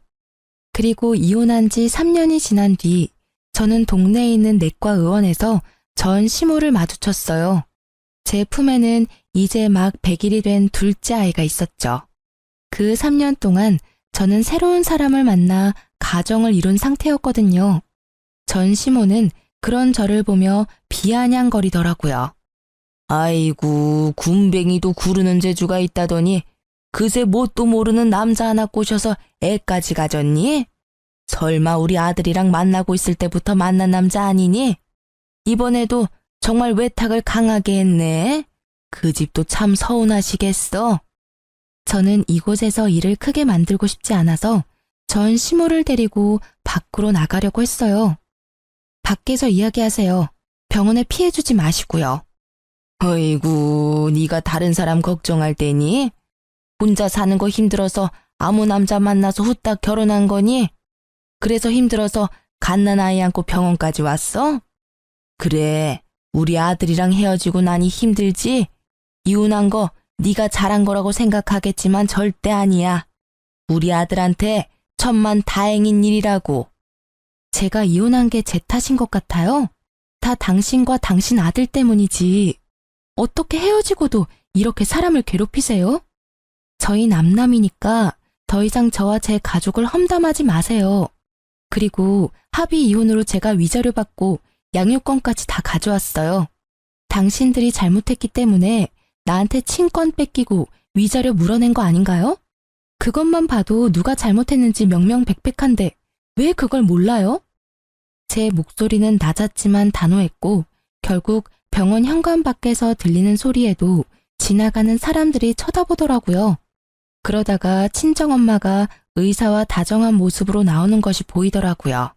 Speaker 1: 그리고 이혼한 지 3년이 지난 뒤 저는 동네에 있는 내과 의원에서 전 시모를 마주쳤어요. 제 품에는 이제 막 100일이 된 둘째 아이가 있었죠. 그 3년 동안 저는 새로운 사람을 만나 가정을 이룬 상태였거든요. 전 시모는 그런 저를 보며 비아냥거리더라고요. 아이고, 군뱅이도 구르는 재주가 있다더니 그새 뭣도 모르는 남자 하나 꼬셔서 애까지 가졌니? 설마 우리 아들이랑 만나고 있을 때부터 만난 남자 아니니? 이번에도 정말 외탁을 강하게 했네. 그 집도 참 서운하시겠어. 저는 이곳에서 일을 크게 만들고 싶지 않아서 전 시모를 데리고 밖으로 나가려고 했어요. 밖에서 이야기하세요. 병원에 피해주지 마시고요. 어이구, 네가 다른 사람 걱정할 때니? 혼자 사는 거 힘들어서 아무 남자 만나서 후딱 결혼한 거니? 그래서 힘들어서 갓난아이 안고 병원까지 왔어? 그래, 우리 아들이랑 헤어지고 나니 힘들지? 이혼한 거 네가 잘한 거라고 생각하겠지만 절대 아니야. 우리 아들한테 천만 다행인 일이라고. 제가 이혼한 게 제 탓인 것 같아요? 다 당신과 당신 아들 때문이지. 어떻게 헤어지고도 이렇게 사람을 괴롭히세요? 저희 남남이니까 더 이상 저와 제 가족을 험담하지 마세요. 그리고 합의 이혼으로 제가 위자료 받고 양육권까지 다 가져왔어요. 당신들이 잘못했기 때문에 나한테 친권 뺏기고 위자료 물어낸 거 아닌가요? 그것만 봐도 누가 잘못했는지 명명백백한데 왜 그걸 몰라요? 제 목소리는 낮았지만 단호했고 결국 병원 현관 밖에서 들리는 소리에도 지나가는 사람들이 쳐다보더라고요. 그러다가 친정엄마가 의사와 다정한 모습으로 나오는 것이 보이더라고요.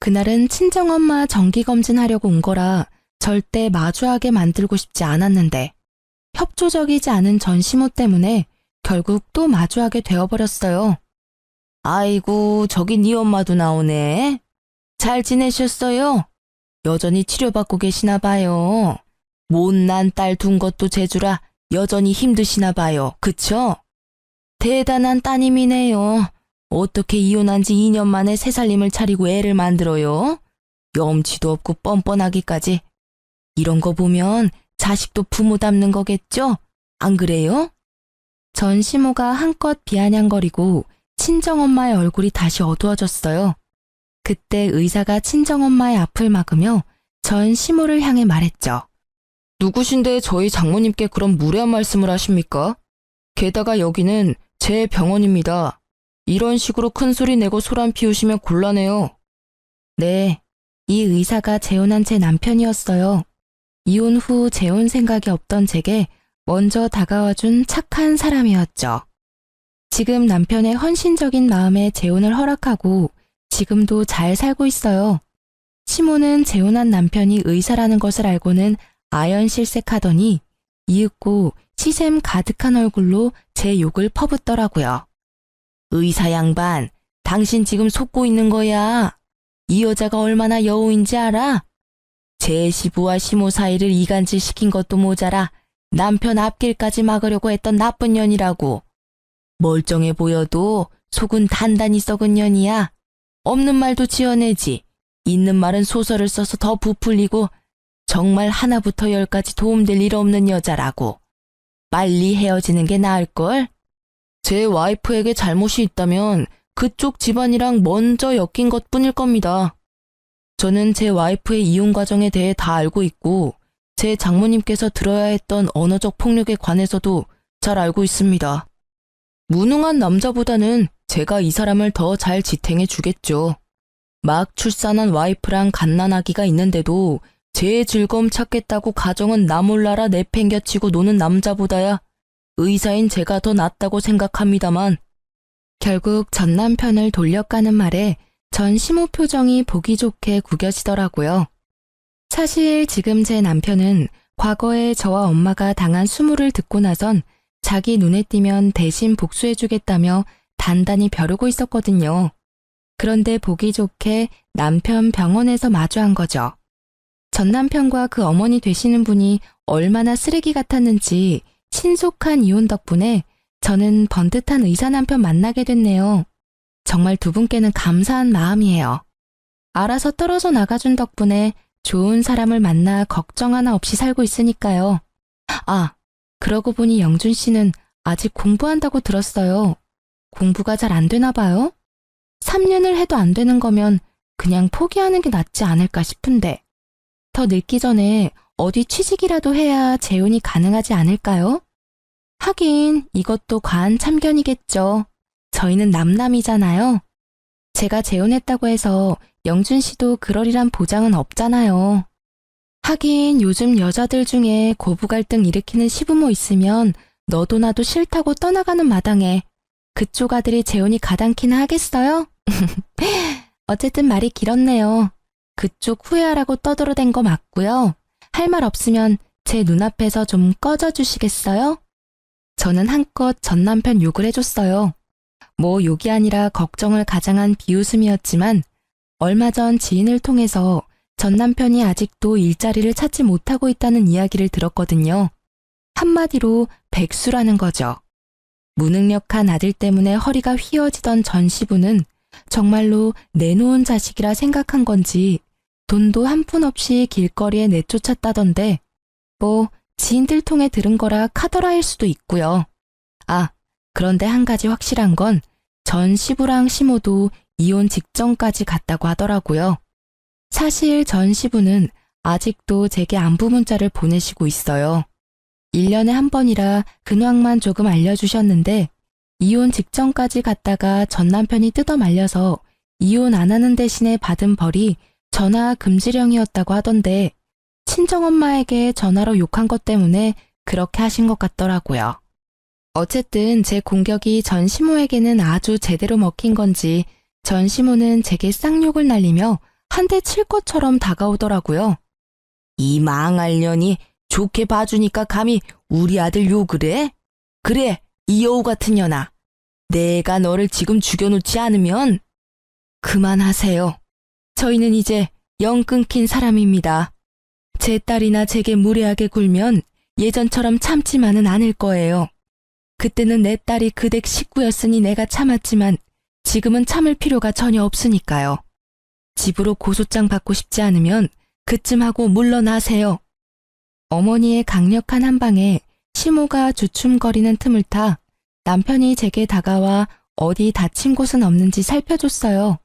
Speaker 1: 그날은 친정엄마 정기검진하려고 온 거라 절대 마주하게 만들고 싶지 않았는데 협조적이지 않은 전시모 때문에 결국 또 마주하게 되어버렸어요. 아이고, 저기 네 엄마도 나오네. 잘 지내셨어요? 여전히 치료받고 계시나 봐요. 못난 딸 둔 것도 재주라 여전히 힘드시나 봐요. 그쵸? 대단한 따님이네요. 어떻게 이혼한 지 2년 만에 새살림을 차리고 애를 만들어요? 염치도 없고 뻔뻔하기까지. 이런 거 보면 자식도 부모 닮는 거겠죠? 안 그래요? 전 시모가 한껏 비아냥거리고 친정엄마의 얼굴이 다시 어두워졌어요. 그때 의사가 친정엄마의 앞을 막으며 전 시모를 향해 말했죠. 누구신데 저희 장모님께 그런 무례한 말씀을 하십니까? 게다가 여기는 제 병원입니다. 이런 식으로 큰 소리 내고 소란 피우시면 곤란해요. 네, 이 의사가 재혼한 제 남편이었어요. 이혼 후 재혼 생각이 없던 제게 먼저 다가와준 착한 사람이었죠. 지금 남편의 헌신적인 마음에 재혼을 허락하고 지금도 잘 살고 있어요. 시모는 재혼한 남편이 의사라는 것을 알고는 아연실색하더니 이윽고 시샘 가득한 얼굴로 제 욕을 퍼붓더라고요. 의사 양반, 당신 지금 속고 있는 거야. 이 여자가 얼마나 여우인지 알아? 제 시부와 시모 사이를 이간질 시킨 것도 모자라 남편 앞길까지 막으려고 했던 나쁜 년이라고. 멀쩡해 보여도 속은 단단히 썩은 년이야. 없는 말도 지어내지. 있는 말은 소설을 써서 더 부풀리고 정말 하나부터 열까지 도움될 일 없는 여자라고. 빨리 헤어지는 게 나을걸? 제 와이프에게 잘못이 있다면 그쪽 집안이랑 먼저 엮인 것뿐일 겁니다. 저는 제 와이프의 이혼 과정에 대해 다 알고 있고 제 장모님께서 들어야 했던 언어적 폭력에 관해서도 잘 알고 있습니다. 무능한 남자보다는 제가 이 사람을 더 잘 지탱해 주겠죠. 막 출산한 와이프랑 갓난아기가 있는데도 제 즐거움 찾겠다고 가정은 나 몰라라 내팽겨치고 노는 남자보다야 의사인 제가 더 낫다고 생각합니다만. 결국 전 남편을 돌려가는 말에 전 시모 표정이 보기 좋게 구겨지더라고요. 사실 지금 제 남편은 과거에 저와 엄마가 당한 수모를 듣고 나선 자기 눈에 띄면 대신 복수해주겠다며 단단히 벼르고 있었거든요. 그런데 보기 좋게 남편 병원에서 마주한 거죠. 전 남편과 그 어머니 되시는 분이 얼마나 쓰레기 같았는지 신속한 이혼 덕분에 저는 번듯한 의사 남편 만나게 됐네요. 정말 두 분께는 감사한 마음이에요. 알아서 떨어져 나가준 덕분에 좋은 사람을 만나 걱정 하나 없이 살고 있으니까요. 아, 그러고 보니 영준 씨는 아직 공부한다고 들었어요. 공부가 잘 안 되나 봐요? 3년을 해도 안 되는 거면 그냥 포기하는 게 낫지 않을까 싶은데. 더 늙기 전에 어디 취직이라도 해야 재혼이 가능하지 않을까요? 하긴 이것도 과한 참견이겠죠. 저희는 남남이잖아요. 제가 재혼했다고 해서 영준 씨도 그러리란 보장은 없잖아요. 하긴 요즘 여자들 중에 고부 갈등 일으키는 시부모 있으면 너도 나도 싫다고 떠나가는 마당에 그쪽 아들이 재혼이 가당키나 하겠어요? 어쨌든 말이 길었네요. 그쪽 후회하라고 떠들어댄 거 맞고요. 할 말 없으면 제 눈앞에서 좀 꺼져 주시겠어요? 저는 한껏 전 남편 욕을 해줬어요. 뭐 욕이 아니라 걱정을 가장한 비웃음이었지만 얼마 전 지인을 통해서 전 남편이 아직도 일자리를 찾지 못하고 있다는 이야기를 들었거든요. 한마디로 백수라는 거죠. 무능력한 아들 때문에 허리가 휘어지던 전 시부는 정말로 내놓은 자식이라 생각한 건지 돈도 한 푼 없이 길거리에 내쫓았다던데 뭐 지인들 통해 들은 거라 카더라일 수도 있고요. 아, 그런데 한 가지 확실한 건 전 시부랑 시모도 이혼 직전까지 갔다고 하더라고요. 사실 전 시부는 아직도 제게 안부 문자를 보내시고 있어요. 1년에 한 번이라 근황만 조금 알려주셨는데 이혼 직전까지 갔다가 전 남편이 뜯어 말려서 이혼 안 하는 대신에 받은 벌이 전화 금지령이었다고 하던데 친정엄마에게 전화로 욕한 것 때문에 그렇게 하신 것 같더라고요. 어쨌든 제 공격이 전 시모에게는 아주 제대로 먹힌 건지 전 시모는 제게 쌍욕을 날리며 한 대 칠 것처럼 다가오더라고요. 이 망할 년이 좋게 봐주니까 감히 우리 아들 욕을 해? 그래, 이 여우 같은 년아. 내가 너를 지금 죽여놓지 않으면 그만하세요. 저희는 이제 영 끊긴 사람입니다. 제 딸이나 제게 무례하게 굴면 예전처럼 참지만은 않을 거예요. 그때는 내 딸이 그댁 식구였으니 내가 참았지만 지금은 참을 필요가 전혀 없으니까요. 집으로 고소장 받고 싶지 않으면 그쯤 하고 물러나세요. 어머니의 강력한 한방에 시모가 주춤거리는 틈을 타 남편이 제게 다가와 어디 다친 곳은 없는지 살펴줬어요.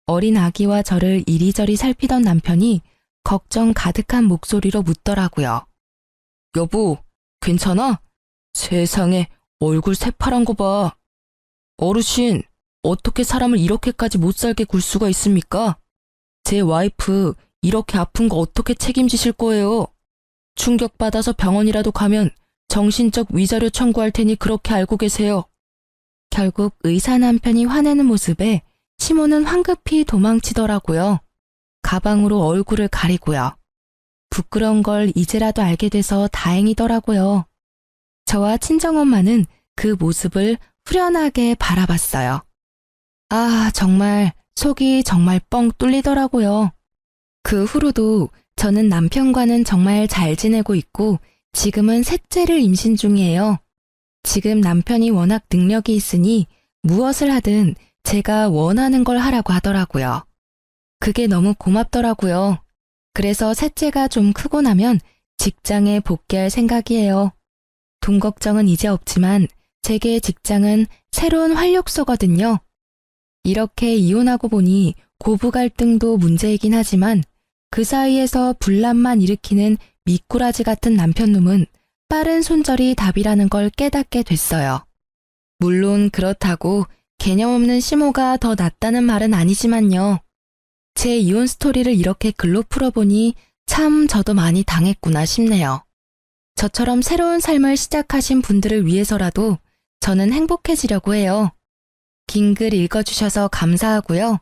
Speaker 1: 어린 아기와 저를 이리저리 살피던 남편이 걱정 가득한 목소리로 묻더라고요. 여보, 괜찮아? 세상에 얼굴 새파란 거 봐. 어르신, 어떻게 사람을 이렇게까지 못살게 굴 수가 있습니까? 제 와이프 이렇게 아픈 거 어떻게 책임지실 거예요? 충격받아서 병원이라도 가면 정신적 위자료 청구할 테니 그렇게 알고 계세요. 결국 의사 남편이 화내는 모습에 시모는 황급히 도망치더라고요. 가방으로 얼굴을 가리고요. 부끄러운 걸 이제라도 알게 돼서 다행이더라고요. 저와 친정엄마는 그 모습을 후련하게 바라봤어요. 아, 정말 속이 정말 뻥 뚫리더라고요. 그 후로도 저는 남편과는 정말 잘 지내고 있고 지금은 셋째를 임신 중이에요. 지금 남편이 워낙 능력이 있으니 무엇을 하든 제가 원하는 걸 하라고 하더라고요. 그게 너무 고맙더라고요. 그래서 셋째가 좀 크고 나면 직장에 복귀할 생각이에요. 돈 걱정은 이제 없지만 제게 직장은 새로운 활력소거든요. 이렇게 이혼하고 보니 고부 갈등도 문제이긴 하지만 그 사이에서 분란만 일으키는 미꾸라지 같은 남편놈은 빠른 손절이 답이라는 걸 깨닫게 됐어요. 물론 그렇다고 개념 없는 시모가 더 낫다는 말은 아니지만요. 제 이혼 스토리를 이렇게 글로 풀어보니 참 저도 많이 당했구나 싶네요. 저처럼 새로운 삶을 시작하신 분들을 위해서라도 저는 행복해지려고 해요. 긴 글 읽어주셔서 감사하고요.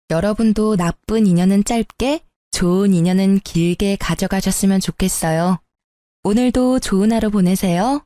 Speaker 1: 여러분도 나쁜 인연은 짧게, 좋은 인연은 길게 가져가셨으면 좋겠어요. 오늘도 좋은 하루 보내세요.